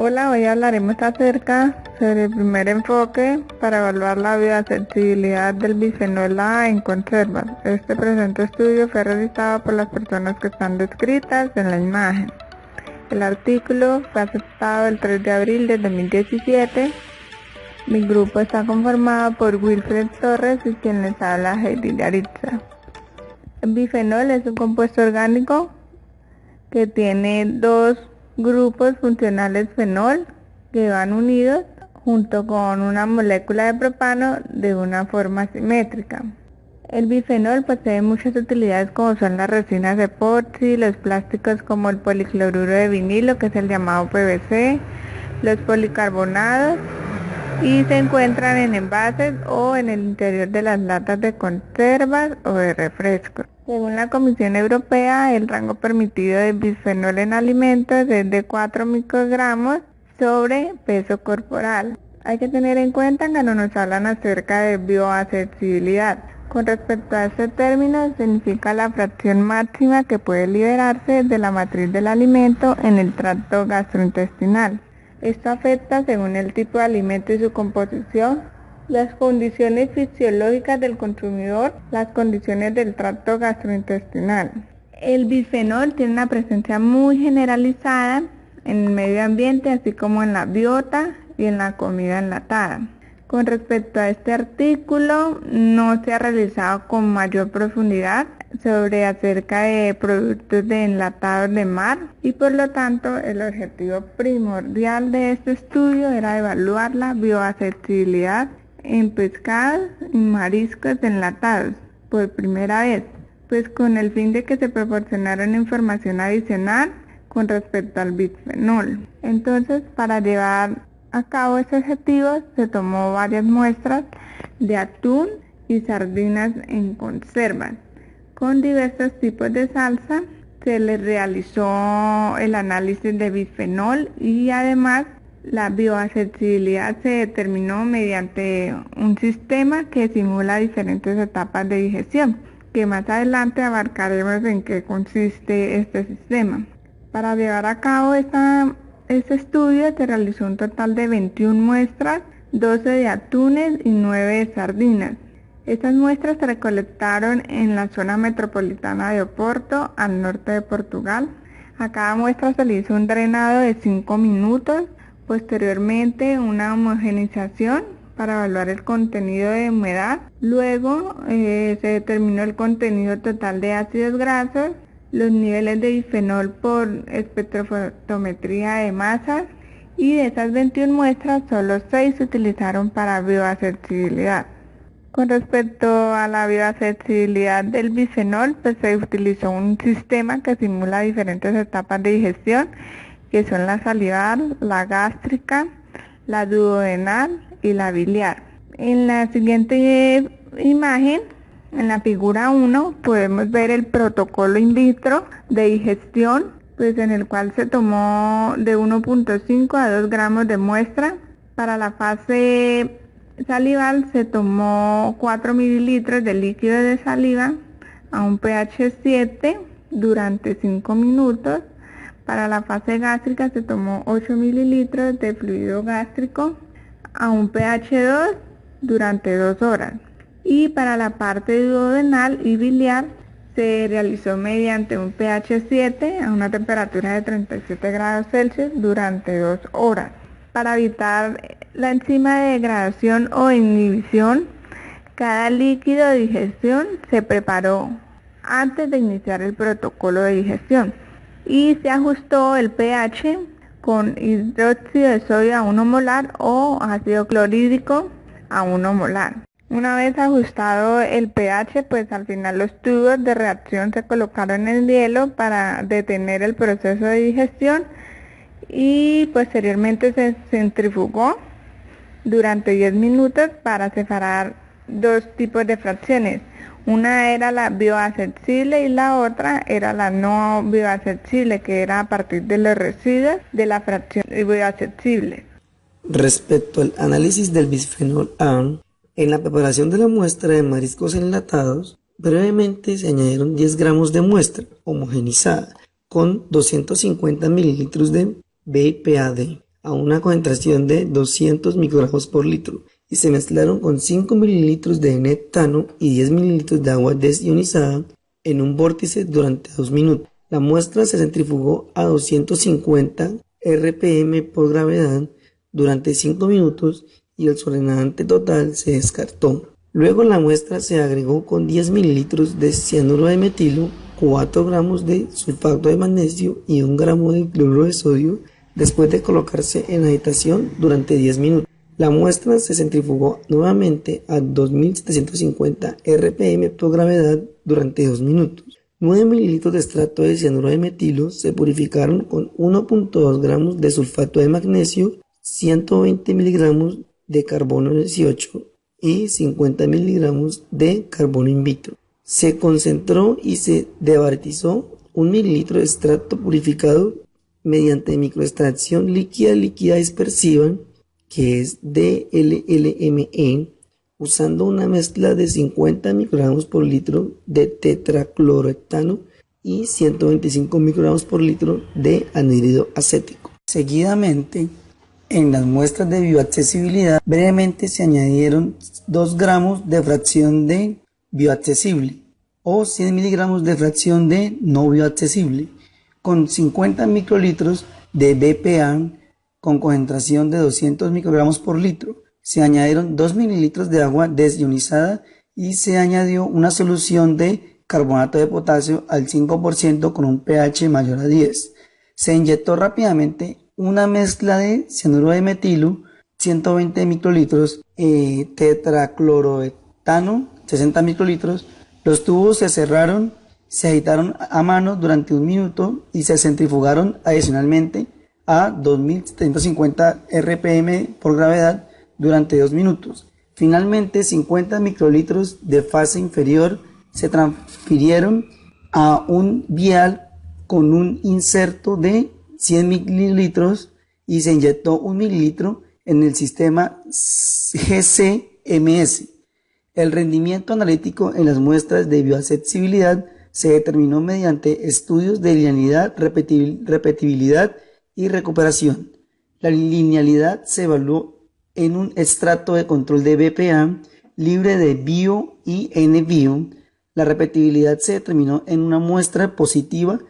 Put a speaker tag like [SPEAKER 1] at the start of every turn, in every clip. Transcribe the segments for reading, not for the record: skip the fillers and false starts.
[SPEAKER 1] Hola, hoy hablaremos acerca sobre el primer enfoque para evaluar la bioaccesibilidad del bisfenol A en conservas. Este presente estudio fue realizado por las personas que están descritas en la imagen. El artículo fue aceptado el 3 de abril de 2017. Mi grupo está conformado por Wilfred Torres y quien les habla, Heidi Yaritza. El bifenol es un compuesto orgánico que tiene dos grupos funcionales fenol que van unidos junto con una molécula de propano de una forma simétrica. El bifenol posee muchas utilidades como son las resinas epoxi, los plásticos como el policloruro de vinilo, que es el llamado PVC, los policarbonados, y se encuentran en envases o en el interior de las latas de conservas o de refrescos. Según la Comisión Europea, el rango permitido de bisfenol en alimentos es de 4 microgramos sobre peso corporal. Hay que tener en cuenta que no nos hablan acerca de bioaccesibilidad. Con respecto a este término, significa la fracción máxima que puede liberarse de la matriz del alimento en el tracto gastrointestinal. Esto afecta, según el tipo de alimento y su composición, las condiciones fisiológicas del consumidor, las condiciones del tracto gastrointestinal. El bisfenol tiene una presencia muy generalizada en el medio ambiente, así como en la biota y en la comida enlatada. Con respecto a este artículo, no se ha realizado con mayor profundidad sobre acerca de productos de enlatados de mar y por lo tanto el objetivo primordial de este estudio era evaluar la bioaccesibilidad en pescados y mariscos enlatados por primera vez, pues con el fin de que se proporcionara una información adicional con respecto al bisfenol. Entonces, para llevar a cabo ese objetivo se tomó varias muestras de atún y sardinas en conservas. Con diversos tipos de salsa se les realizó el análisis de bisfenol y además la bioaccesibilidad se determinó mediante un sistema que simula diferentes etapas de digestión, que más adelante abarcaremos en qué consiste este sistema. Para llevar a cabo este estudio se realizó un total de 21 muestras, 12 de atunes y 9 de sardinas. Estas muestras se recolectaron en la zona metropolitana de Oporto, al norte de Portugal. A cada muestra se le hizo un drenado de 5 minutos, posteriormente una homogeneización para evaluar el contenido de humedad. Luego se determinó el contenido total de ácidos grasos, los niveles de bisfenol por espectrofotometría de masas y de esas 21 muestras solo 6 se utilizaron para bioaccesibilidad. Con respecto a la bioaccesibilidad del bisfenol, pues se utilizó un sistema que simula diferentes etapas de digestión, que son la salival, la gástrica, la duodenal y la biliar. En la siguiente imagen, en la figura 1, podemos ver el protocolo in vitro de digestión, pues en el cual se tomó de 1.5 a 2 gramos de muestra. Para la fase salival se tomó 4 mililitros de líquido de saliva a un pH 7 durante 5 minutos. Para la fase gástrica se tomó 8 mililitros de fluido gástrico a un pH 2 durante 2 horas. Y para la parte duodenal y biliar se realizó mediante un pH 7 a una temperatura de 37 grados Celsius durante 2 horas. Para evitar la enzima de degradación o inhibición, cada líquido de digestión se preparó antes de iniciar el protocolo de digestión y se ajustó el pH con hidróxido de sodio a 1 molar o ácido clorhídrico a 1 molar. Una vez ajustado el pH, pues al final los tubos de reacción se colocaron en el hielo para detener el proceso de digestión y posteriormente se centrifugó durante 10 minutos para separar dos tipos de fracciones. Una era la bioaccesible y la otra era la no bioaccesible, que era a partir de los residuos de la fracción bioaccesible.
[SPEAKER 2] Respecto al análisis del bisfenol A, en la preparación de la muestra de mariscos enlatados, brevemente se añadieron 10 gramos de muestra homogenizada con 250 mililitros de BPAD a una concentración de 200 microgramos por litro y se mezclaron con 5 mililitros de N-etano y 10 mililitros de agua desionizada en un vórtice durante 2 minutos. La muestra se centrifugó a 250 rpm por gravedad durante 5 minutos y el solvente total se descartó. Luego la muestra se agregó con 10 mililitros de cianuro de metilo, 4 gramos de sulfato de magnesio y 1 gramo de cloruro de sodio después de colocarse en agitación durante 10 minutos. La muestra se centrifugó nuevamente a 2750 rpm por gravedad durante 2 minutos. 9 mililitros de extracto de cianuro de metilo se purificaron con 1.2 gramos de sulfato de magnesio, 120 miligramos de carbono 18 y 50 miligramos de carbono in vitro. Se concentró y se debaratizó 1 mililitro de extracto purificado mediante microextracción líquida dispersiva, que es DLLME, usando una mezcla de 50 microgramos por litro de tetracloroetano y 125 microgramos por litro de anhídrido acético. Seguidamente, en las muestras de bioaccesibilidad, brevemente se añadieron 2 gramos de fracción de bioaccesible o 100 miligramos de fracción de no bioaccesible, con 50 microlitros de BPA con concentración de 200 microgramos por litro. Se añadieron 2 mililitros de agua desionizada y se añadió una solución de carbonato de potasio al 5% con un pH mayor a 10. Se inyectó rápidamente una mezcla de cianuro de metilo, 120 microlitros, tetracloroetano, 60 microlitros. Los tubos se cerraron, se agitaron a mano durante 1 minuto y se centrifugaron adicionalmente a 2750 rpm por gravedad durante 2 minutos. Finalmente, 50 microlitros de fase inferior se transfirieron a un vial con un inserto de 100 mililitros y se inyectó 1 mililitro en el sistema GCMS. El rendimiento analítico en las muestras de bioaccesibilidad se determinó mediante estudios de linealidad, repetibilidad y recuperación. La linealidad se evaluó en un extracto de control de BPA libre de bio y NBio. La repetibilidad se determinó en una muestra positiva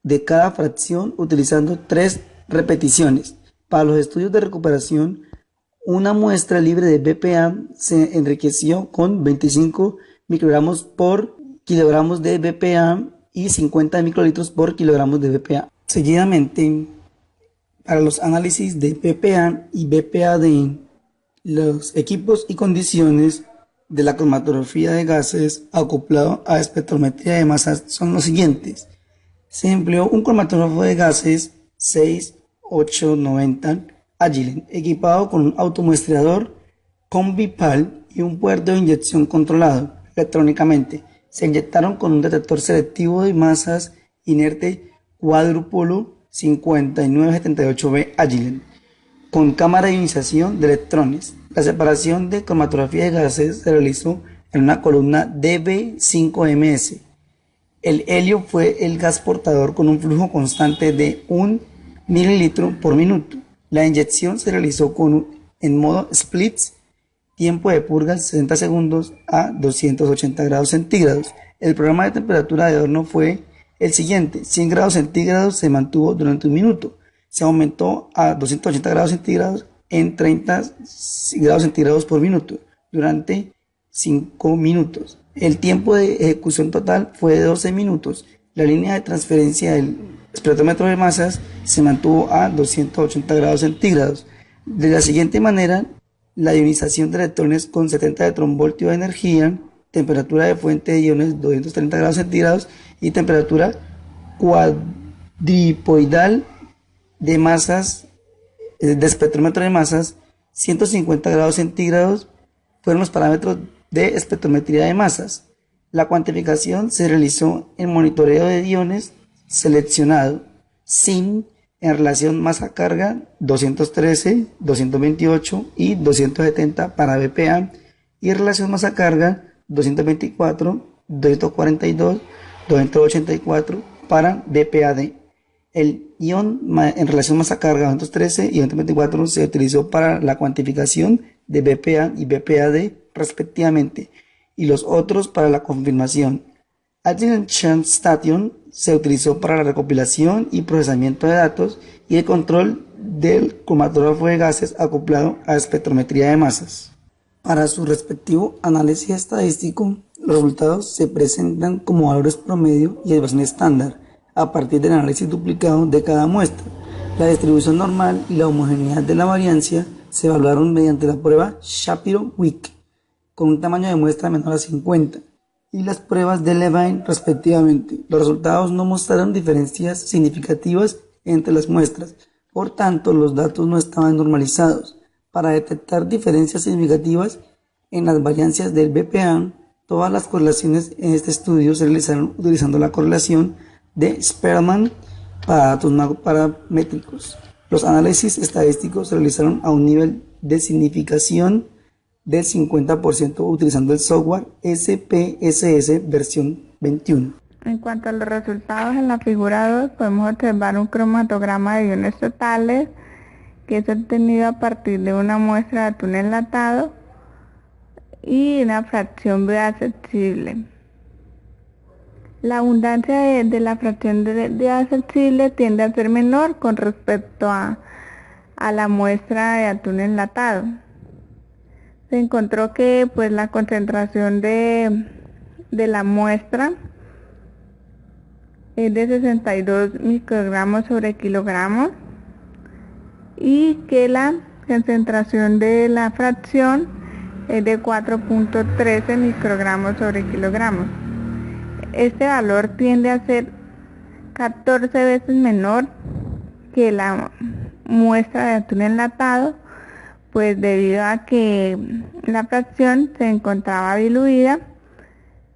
[SPEAKER 2] de cada fracción utilizando 3 repeticiones. Para los estudios de recuperación, una muestra libre de BPA se enriqueció con 25 microgramos por kilogramos de BPA y 50 microlitros por kilogramos de BPA. Seguidamente, para los análisis de BPA y BPAD, los equipos y condiciones de la cromatografía de gases acoplado a espectrometría de masas son los siguientes. Se empleó un cromatógrafo de gases 6890 Agilent, equipado con un automuestreador Convipal y un puerto de inyección controlado electrónicamente. Se inyectaron con un detector selectivo de masas inerte cuádruplo 5978B Agilent, con cámara de ionización de electrones. La separación de cromatografía de gases se realizó en una columna DB5MS. El helio fue el gas portador con un flujo constante de 1 mililitro por minuto. La inyección se realizó en modo splits, tiempo de purga 60 segundos a 280 grados centígrados. El programa de temperatura de horno fue el siguiente: 100 grados centígrados se mantuvo durante 1 minuto. Se aumentó a 280 grados centígrados en 30 grados centígrados por minuto durante 5 minutos. El tiempo de ejecución total fue de 12 minutos. La línea de transferencia del espectrómetro de masas se mantuvo a 280 grados centígrados. De la siguiente manera, la ionización de electrones con 70 electronvoltios de energía, temperatura de fuente de iones 230 grados centígrados y temperatura cuadripoidal de masas, de espectrómetro de masas 150 grados centígrados fueron los parámetros de espectrometría de masas. La cuantificación se realizó en monitoreo de iones seleccionado SIN en relación masa-carga 213, 228 y 270 para BPA y relación masa-carga 224, 242, 284 para BPAD. El ion en relación masa-carga 213 y 224 se utilizó para la cuantificación de BPA y BPAD respectivamente, y los otros para la confirmación. Station se utilizó para la recopilación y procesamiento de datos y el control del cromatógrafo de gases acoplado a espectrometría de masas. Para su respectivo análisis estadístico, los resultados se presentan como valores promedio y desviación estándar a partir del análisis duplicado de cada muestra. La distribución normal y la homogeneidad de la variancia se evaluaron mediante la prueba Shapiro-Wilk con un tamaño de muestra menor a 50 y las pruebas de Levine respectivamente. Los resultados no mostraron diferencias significativas entre las muestras, por tanto los datos no estaban normalizados. Para detectar diferencias significativas en las variancias del BPA, todas las correlaciones en este estudio se realizaron utilizando la correlación de Spearman para datos no paramétricos. Los análisis estadísticos se realizaron a un nivel de significación del 50% utilizando el software SPSS versión 21.
[SPEAKER 1] En cuanto a los resultados, en la figura 2 podemos observar un cromatograma de iones totales que es obtenido a partir de una muestra de atún enlatado y una fracción bioaccesible. La abundancia de la fracción bioaccesible tiende a ser menor con respecto a la muestra de atún enlatado. Se encontró que pues la concentración de la muestra es de 62 microgramos sobre kilogramos y que la concentración de la fracción es de 4.13 microgramos sobre kilogramos. Este valor tiende a ser 14 veces menor que la muestra de atún enlatado, pues debido a que la fracción se encontraba diluida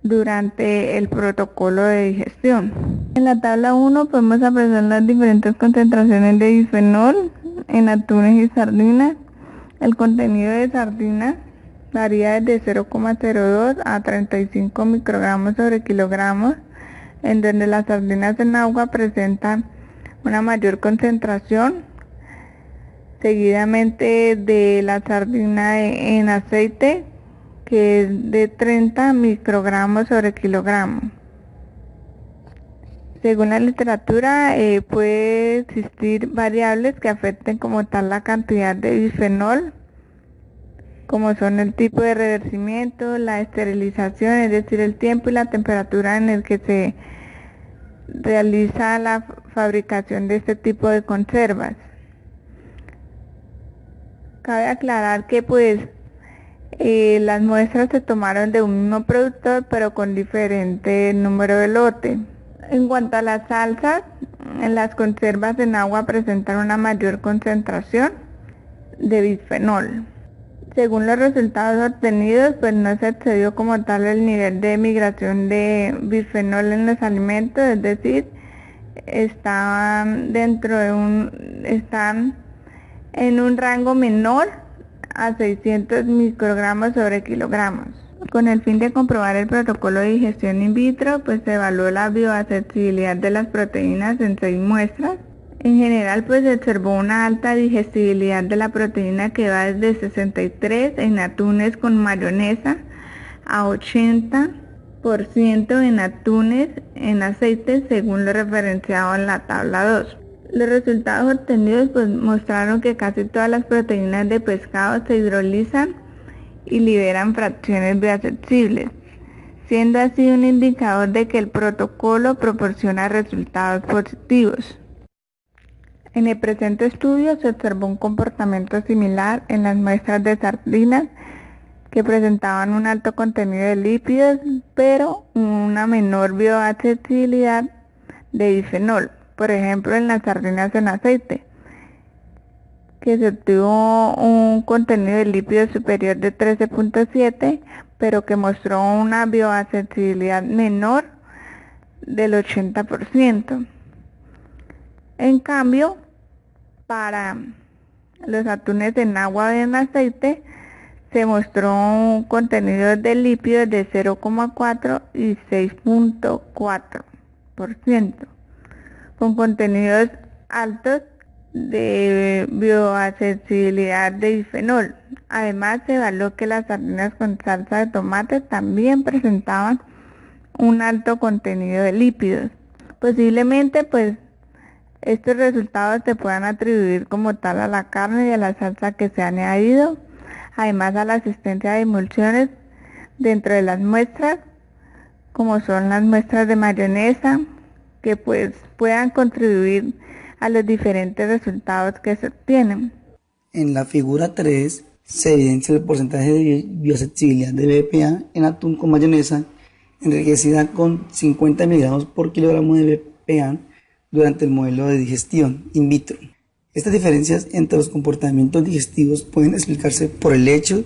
[SPEAKER 1] durante el protocolo de digestión. En la tabla 1 podemos apreciar las diferentes concentraciones de bisfenol en atunes y sardinas. El contenido de sardinas varía desde 0,02 a 35 microgramos sobre kilogramos, en donde las sardinas en agua presentan una mayor concentración, seguidamente de la sardina en aceite, que es de 30 microgramos sobre kilogramo. Según la literatura, puede existir variables que afecten como tal la cantidad de bisfenol, como son el tipo de reversimiento, la esterilización, es decir, el tiempo y la temperatura en el que se realiza la fabricación de este tipo de conservas. Cabe aclarar que pues las muestras se tomaron de un mismo productor pero con diferente número de lote. En cuanto a las salsas, las conservas en agua presentan una mayor concentración de bisfenol. Según los resultados obtenidos, pues no se excedió como tal el nivel de migración de bisfenol en los alimentos, es decir, están en un rango menor a 600 microgramos sobre kilogramos. Con el fin de comprobar el protocolo de digestión in vitro, pues se evaluó la bioaccesibilidad de las proteínas en 6 muestras. En general, pues se observó una alta digestibilidad de la proteína que va desde 63 en atunes con mayonesa a 80% en atunes en aceite, según lo referenciado en la tabla 2. Los resultados obtenidos pues mostraron que casi todas las proteínas de pescado se hidrolizan y liberan fracciones bioaccesibles, siendo así un indicador de que el protocolo proporciona resultados positivos. En el presente estudio se observó un comportamiento similar en las muestras de sardinas que presentaban un alto contenido de lípidos, pero una menor bioaccesibilidad de bisfenol. Por ejemplo, en las sardinas en aceite, que se obtuvo un contenido de lípidos superior de 13.7, pero que mostró una bioaccesibilidad menor del 80%. En cambio, para los atunes en agua y en aceite, se mostró un contenido de lípidos de 0,4 y 6.4%. con contenidos altos de bioaccesibilidad de bisfenol. Además, se evaluó que las sardinas con salsa de tomate también presentaban un alto contenido de lípidos. Posiblemente, pues, estos resultados se puedan atribuir como tal a la carne y a la salsa que se han añadido, además a la existencia de emulsiones dentro de las muestras, como son las muestras de mayonesa, que pues puedan contribuir a los diferentes resultados que se obtienen.
[SPEAKER 2] En la figura 3 se evidencia el porcentaje de bioaccesibilidad de BPA en atún con mayonesa enriquecida con 50 miligramos por kilogramo de BPA durante el modelo de digestión in vitro. Estas diferencias entre los comportamientos digestivos pueden explicarse por el hecho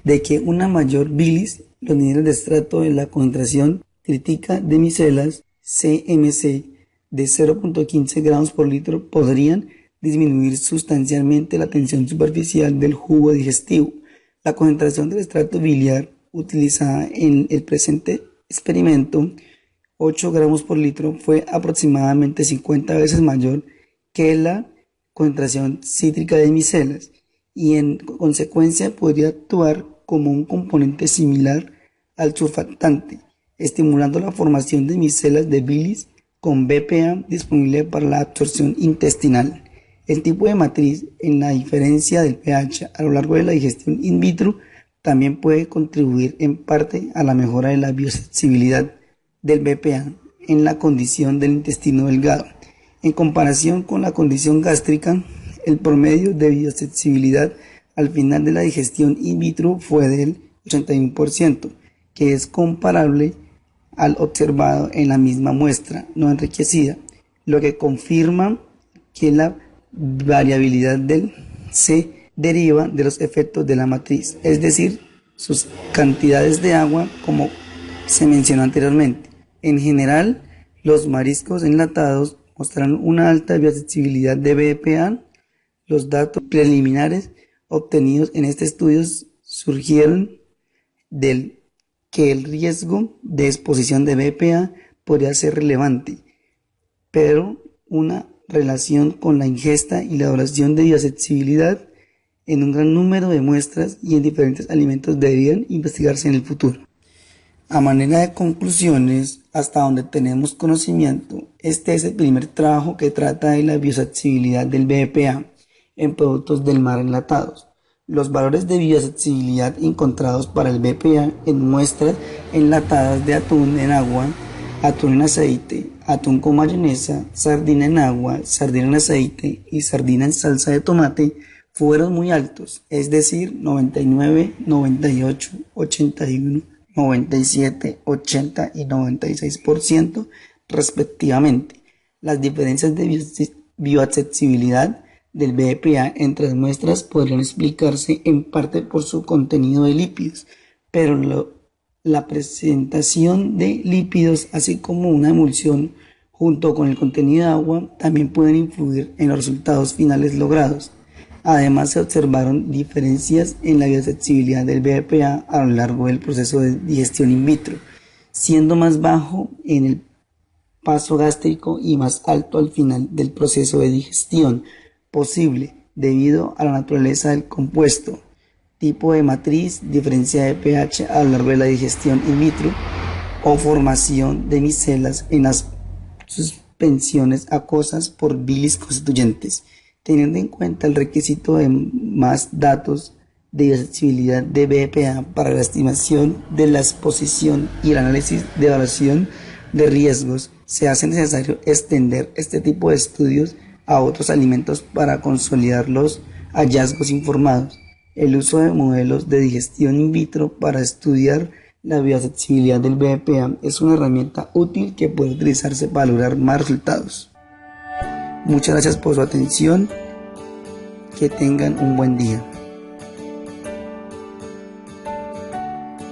[SPEAKER 2] de que una mayor bilis, los niveles de estrato de la concentración crítica de micelas CMC de 0.15 gramos por litro podrían disminuir sustancialmente la tensión superficial del jugo digestivo. La concentración del estrato biliar utilizada en el presente experimento, 8 gramos por litro, fue aproximadamente 50 veces mayor que la concentración cítrica de micelas y en consecuencia podría actuar como un componente similar al surfactante, estimulando la formación de micelas de bilis con BPA disponible para la absorción intestinal. El tipo de matriz en la diferencia del pH a lo largo de la digestión in vitro también puede contribuir en parte a la mejora de la bioaccesibilidad del BPA en la condición del intestino delgado. En comparación con la condición gástrica, el promedio de bioaccesibilidad al final de la digestión in vitro fue del 81%, que es comparable al observado en la misma muestra no enriquecida, lo que confirma que la variabilidad del se deriva de los efectos de la matriz, es decir, sus cantidades de agua como se mencionó anteriormente. En general, los mariscos enlatados mostraron una alta bioaccesibilidad de BPA. Los datos preliminares obtenidos en este estudio surgieron del que el riesgo de exposición de BPA podría ser relevante, pero una relación con la ingesta y la duración de bioaccesibilidad en un gran número de muestras y en diferentes alimentos deberían investigarse en el futuro. A manera de conclusiones, hasta donde tenemos conocimiento, este es el primer trabajo que trata de la bioaccesibilidad del BPA en productos del mar enlatados. Los valores de bioaccesibilidad encontrados para el BPA en muestras enlatadas de atún en agua, atún en aceite, atún con mayonesa, sardina en agua, sardina en aceite y sardina en salsa de tomate fueron muy altos, es decir, 99, 98, 81, 97, 80 y 96% respectivamente. Las diferencias de bioaccesibilidad del BPA entre las muestras podrían explicarse en parte por su contenido de lípidos, pero la presentación de lípidos, así como una emulsión junto con el contenido de agua, también pueden influir en los resultados finales logrados. Además, se observaron diferencias en la bioaccesibilidad del BPA a lo largo del proceso de digestión in vitro, siendo más bajo en el paso gástrico y más alto al final del proceso de digestión posible debido a la naturaleza del compuesto, tipo de matriz, diferencia de pH a lo largo de la digestión in vitro o formación de micelas en las suspensiones acuosas por bilis constituyentes. Teniendo en cuenta el requisito de más datos de bioaccesibilidad de BPA para la estimación de la exposición y el análisis de evaluación de riesgos, se hace necesario extender este tipo de estudios a otros alimentos para consolidar los hallazgos informados. El uso de modelos de digestión in vitro para estudiar la bioaccesibilidad del BPA es una herramienta útil que puede utilizarse para lograr más resultados. Muchas gracias por su atención. Que tengan un buen día.